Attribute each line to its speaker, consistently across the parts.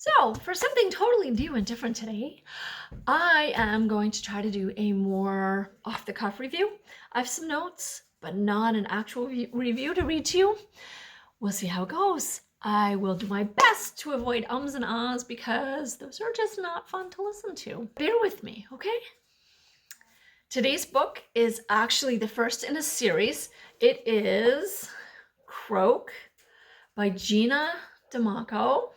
Speaker 1: So for something totally new and different today, I am going to try to do a more off-the-cuff review. I have some notes, but not an actual review to read to you. We'll see how it goes. I will do my best to avoid ums and ahs because those are just not fun to listen to. Bear with me, okay? Today's book is actually the first in a series. It is Croak by GinaDamico.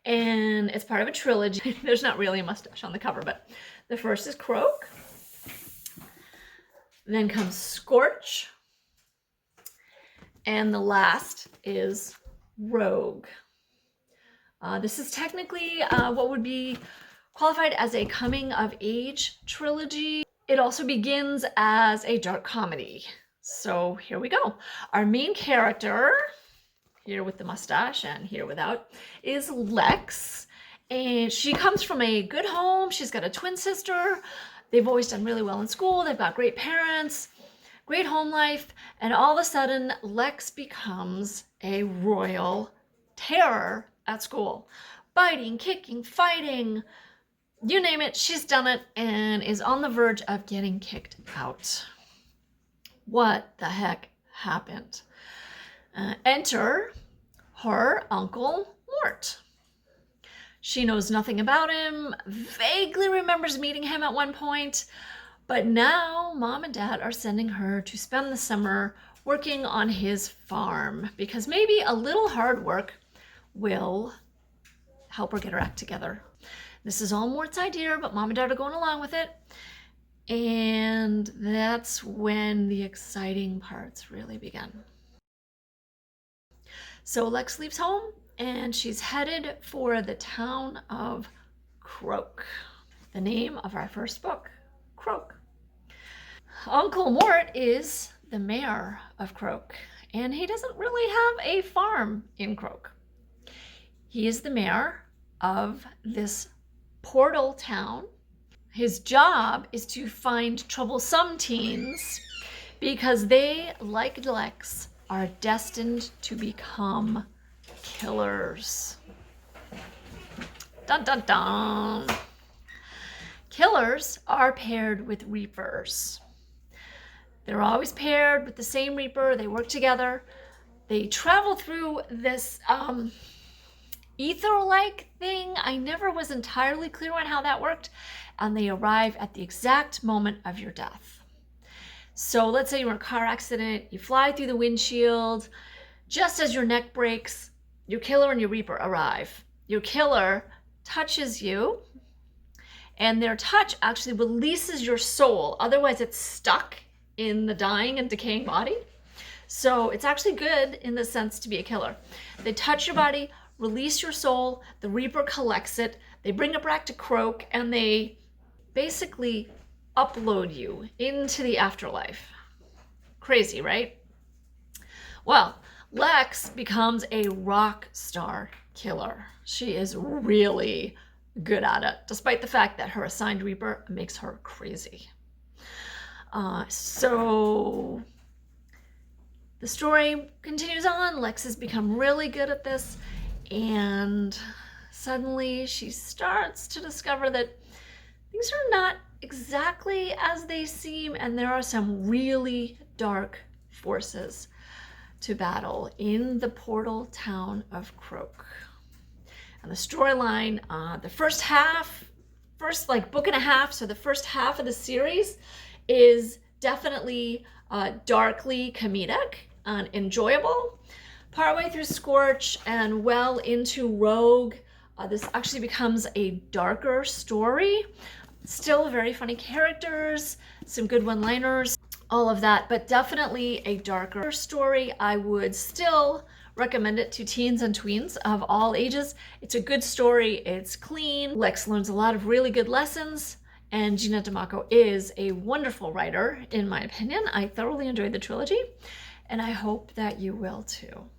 Speaker 1: And it's part of a trilogy. There's not really a mustache on the cover, but the first is Croak. Then comes Scorch. And the last is Rogue. This is technically what would be qualified as a coming-of-age trilogy. It also begins as a dark comedy. So here we go. Our main character, here with the mustache and here without, is Lex. And she comes from a good home. She's got a twin sister. They've always done really well in school. They've got great parents, great home life. And all of a sudden, Lex becomes a royal terror at school. Biting, kicking, fighting, you name it, she's done it and is on the verge of getting kicked out. What the heck happened? Enter her Uncle Mort. She knows nothing about him, vaguely remembers meeting him at one point, but now Mom and Dad are sending her to spend the summer working on his farm because maybe a little hard work will help her get her act together. This is all Mort's idea, but Mom and Dad are going along with it. And that's when the exciting parts really begin. So Lex leaves home and she's headed for the town of Croak. The name of our first book, Croak. Uncle Mort is the mayor of Croak, and he doesn't really have a farm in Croak. He is the mayor of this portal town. His job is to find troublesome teens because they, like Lex, are destined to become killers. Dun dun dun. Killers are paired with reapers. They're always paired with the same reaper. They work together. They travel through this ether-like thing. I never was entirely clear on how that worked. And they arrive at the exact moment of your death. So let's say you're in a car accident, you fly through the windshield, just as your neck breaks, your killer and your reaper arrive. Your killer touches you, and their touch actually releases your soul. Otherwise, it's stuck in the dying and decaying body. So it's actually good in the sense to be a killer. They touch your body, release your soul, the reaper collects it, they bring it back to Croak, and they basically upload you into the afterlife. Crazy, right? Well, Lex becomes a rock star killer. She is really good at it, despite the fact that her assigned reaper makes her crazy. So the story continues on. Lex has become really good at this, and suddenly she starts to discover that things are not exactly as they seem, and there are some really dark forces to battle in the portal town of Croak. And the storyline, the first book and a half, so the first half of the series is definitely darkly comedic and enjoyable. Partway through Scorch and well into Rogue, this actually becomes a darker story. Still very funny characters, some good one-liners, all of that, but definitely a darker story. I would still recommend it to teens and tweens of all ages. It's a good story, it's clean. Lex learns a lot of really good lessons, and GinaDamico is a wonderful writer, in my opinion. I thoroughly enjoyed the trilogy, and I hope that you will too.